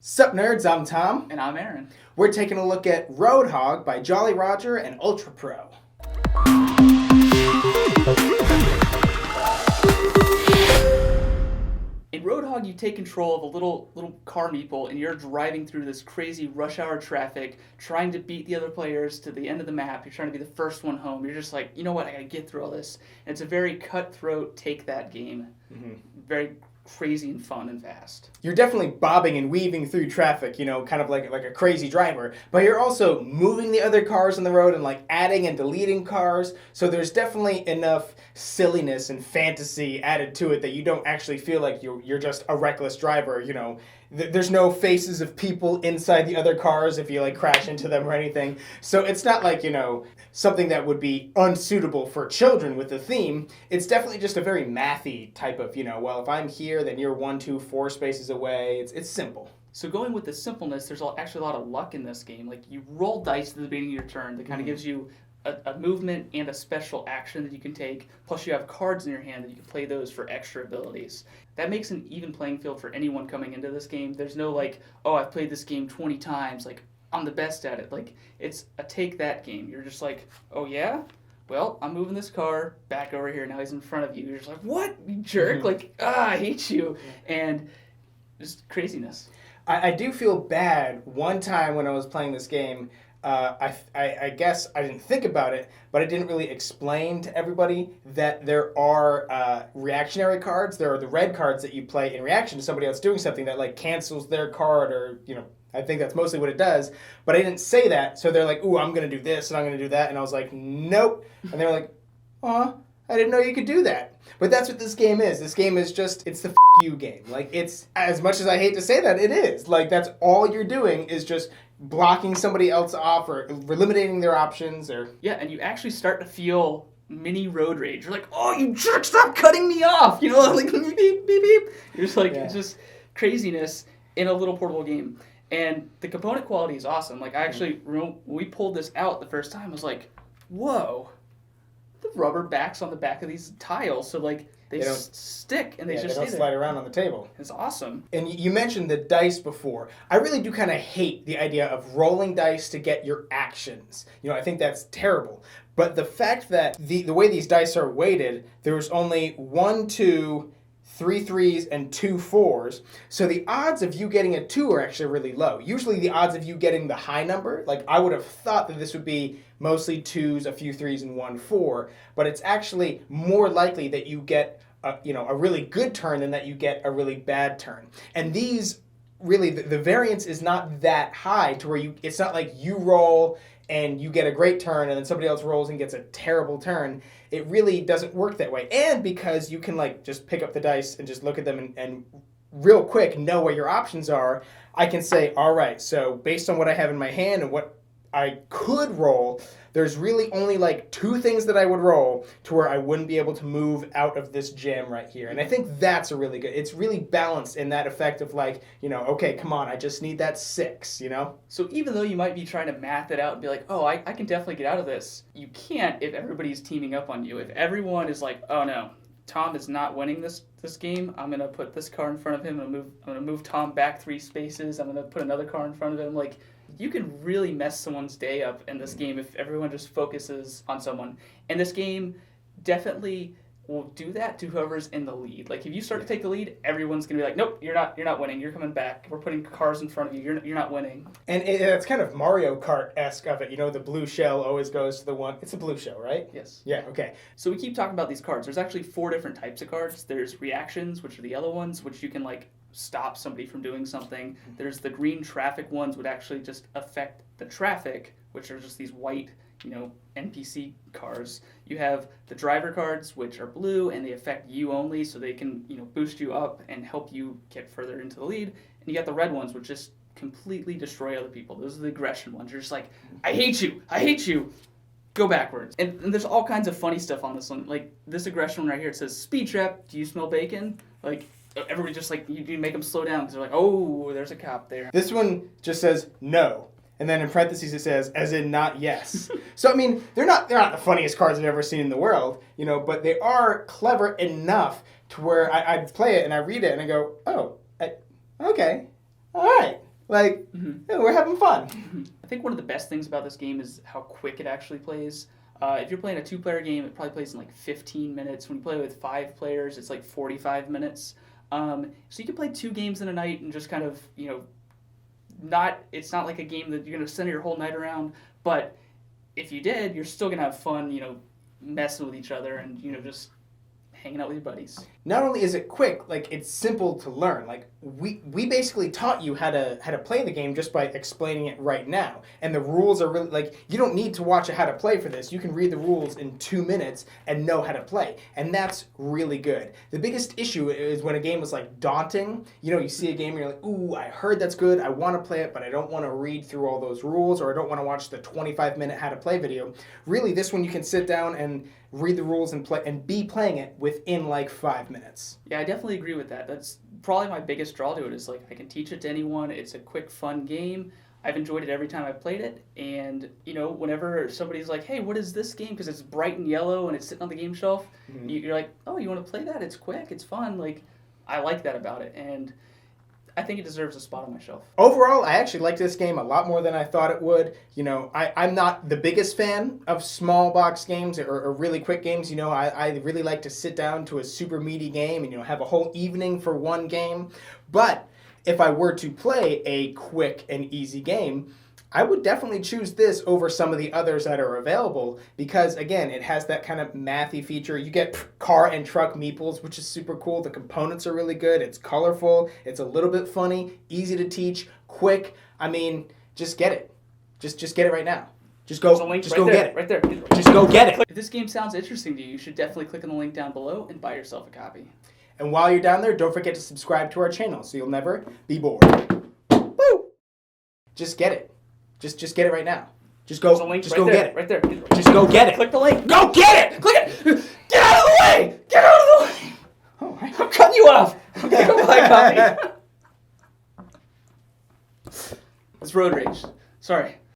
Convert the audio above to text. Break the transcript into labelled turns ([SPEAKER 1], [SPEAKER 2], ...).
[SPEAKER 1] Sup nerds, I'm Tom.
[SPEAKER 2] And I'm Aaron.
[SPEAKER 1] We're taking a look at Roadhog by Jolly Roger and Ultra Pro.
[SPEAKER 2] In Roadhog, you take control of a little car meeple, and you're driving through this crazy rush hour traffic, trying to beat the other players to the end of the map. You're trying to be the first one home. You're just like, you know what, I gotta get through all this. And it's a very cutthroat, take that game. Very crazy and fun and fast.
[SPEAKER 1] You're definitely bobbing and weaving through traffic, kind of like a crazy driver, but you're also moving the other cars on the road and like adding and deleting cars. So there's definitely enough silliness and fantasy added to it that you don't actually feel like you're just a reckless driver, There's no faces of people inside the other cars if you like crash into them or anything. So it's not like, something that would be unsuitable for children with the theme. It's definitely just a very mathy type of, well, if I'm here, then you're 1, 2, 4 spaces away. It's simple.
[SPEAKER 2] So going with the simpleness, there's actually a lot of luck in this game. Like, you roll dice at the beginning of your turn that kind of gives you a movement and a special action that you can take. Plus you have cards in your hand that you can play those for extra abilities. That makes an even playing field for anyone coming into this game. There's no like, oh, I've played this game 20 times, like I'm the best at it. Like, it's a take that game. You're just like, oh yeah? Well, I'm moving this car back over here. Now he's in front of you. You're just like, what, you jerk? Like, I hate you. And just craziness.
[SPEAKER 1] I do feel bad. One time when I was playing this game, I guess I didn't think about it, but I didn't really explain to everybody that there are reactionary cards. There are the red cards that you play in reaction to somebody else doing something that like cancels their card, or I think that's mostly what it does. But I didn't say that, so they're like, "Ooh, I'm gonna do this and I'm gonna do that," and I was like, "Nope," and they're like, "Aw, I didn't know you could do that." But that's what this game is. This game is just, it's the you game. Like, it's, as much as I hate to say that, it is. Like, that's all you're doing is just blocking somebody else off or eliminating their options or...
[SPEAKER 2] Yeah, and you actually start to feel mini road rage. You're like, oh, you jerk, stop cutting me off! Like, beep, beep, beep. You're just like, It's just craziness in a little portable game. And the component quality is awesome. Like, I actually, when we pulled this out the first time, I was like, whoa. The rubber backs on the back of these tiles, so like they don't stick and they just
[SPEAKER 1] they don't slide around on the table.
[SPEAKER 2] It's awesome.
[SPEAKER 1] And you mentioned the dice before. I really do kind of hate the idea of rolling dice to get your actions. I think that's terrible. But the fact that the way these dice are weighted, there's only 1, 2, 3 3s and 2 4s. So the odds of you getting a 2 are actually really low. Usually the odds of you getting the high number, like I would have thought that this would be mostly 2s, a few 3s, and 1 4, but it's actually more likely that you get a really good turn than that you get a really bad turn. And these really, the variance is not that high to where it's not like you roll and you get a great turn and then somebody else rolls and gets a terrible turn. It really doesn't work that way. And because you can like just pick up the dice and just look at them and real quick know where your options are, I can say, all right, so based on what I have in my hand and what I could roll, there's really only like 2 things that I would roll to where I wouldn't be able to move out of this jam right here. And I think that's a really good, it's really balanced in that effect of like, okay, come on, I just need that 6,
[SPEAKER 2] So even though you might be trying to math it out and be like, oh, I can definitely get out of this, you can't if everybody's teaming up on you. If everyone is like, oh no, Tom is not winning this game, I'm going to put this car in front of him, I'm going to move Tom back 3 spaces, I'm going to put another car in front of him, like... You can really mess someone's day up in this game if everyone just focuses on someone. And this game definitely will do that to whoever's in the lead. Like, if you start to take the lead, everyone's going to be like, nope, you're not winning. You're coming back. We're putting cars in front of you. You're not winning.
[SPEAKER 1] And it's kind of Mario Kart-esque of it. The blue shell always goes to the one. It's a blue shell, right?
[SPEAKER 2] Yes.
[SPEAKER 1] Yeah, okay.
[SPEAKER 2] So we keep talking about these cards. There's actually 4 different types of cards. There's reactions, which are the yellow ones, which you can, like, stop somebody from doing something. There's the green traffic ones, would actually just affect the traffic, which are just these white, NPC cars. You have the driver cards, which are blue, and they affect you only, so they can, boost you up and help you get further into the lead. And you got the red ones, which just completely destroy other people. Those are the aggression ones. You're just like, I hate you, go backwards. And there's all kinds of funny stuff on this one. Like, this aggression one right here, it says, speed trap, do you smell bacon? Like, everybody just like, you make them slow down because they're like, oh, there's a cop there.
[SPEAKER 1] This one just says no. And then in parentheses it says, as in not yes. So, I mean, they're not the funniest cards I've ever seen in the world, but they are clever enough to where I play it and I read it and I go, oh, okay, all right. Like, yeah, we're having fun.
[SPEAKER 2] I think one of the best things about this game is how quick it actually plays. If you're playing a 2-player game, it probably plays in like 15 minutes. When you play with 5 players, it's like 45 minutes. So you can play 2 games in a night and just kind of, it's not like a game that you're going to center your whole night around, but if you did, you're still going to have fun, messing with each other and, just hanging out with your buddies.
[SPEAKER 1] Not only is it quick, like it's simple to learn. Like we basically taught you how to play the game just by explaining it right now. And the rules are really like you don't need to watch a how to play for this. You can read the rules in 2 minutes and know how to play. And that's really good. The biggest issue is when a game is like daunting. You see a game and you're like, ooh, I heard that's good. I want to play it, but I don't want to read through all those rules, or I don't want to watch the 25-minute how to play video. Really, this one you can sit down and read the rules and play and be playing it within like 5 minutes.
[SPEAKER 2] Yeah, I definitely agree with that. That's probably my biggest draw to it is like I can teach it to anyone. It's a quick, fun game. I've enjoyed it every time I've played it. And, whenever somebody's like, hey, what is this game? Because it's bright and yellow and it's sitting on the game shelf. Mm-hmm. You're like, oh, you want to play that? It's quick. It's fun. Like, I like that about it. And I think it deserves a spot on my shelf.
[SPEAKER 1] Overall, I actually like this game a lot more than I thought it would. I'm not the biggest fan of small box games or really quick games. I really like to sit down to a super meaty game and, have a whole evening for one game. But if I were to play a quick and easy game, I would definitely choose this over some of the others that are available because, again, it has that kind of mathy feature. You get car and truck meeples, which is super cool. The components are really good. It's colorful. It's a little bit funny, easy to teach, quick. I mean, just get it. Just get it right now. Just go get it.
[SPEAKER 2] Right there.
[SPEAKER 1] Just go get it.
[SPEAKER 2] If this game sounds interesting to you, you should definitely click on the link down below and buy yourself a copy.
[SPEAKER 1] And while you're down there, don't forget to subscribe to our channel so you'll never be bored. Woo! Just get it. Just get it right now. Just go get it.
[SPEAKER 2] Right there.
[SPEAKER 1] Just go get it.
[SPEAKER 2] Click the link.
[SPEAKER 1] Go get it!
[SPEAKER 2] Click it! Get out of the way! Get out of the way!
[SPEAKER 1] Oh,
[SPEAKER 2] I'm cutting you off. I'm gonna go buy a copy. It's road rage. Sorry.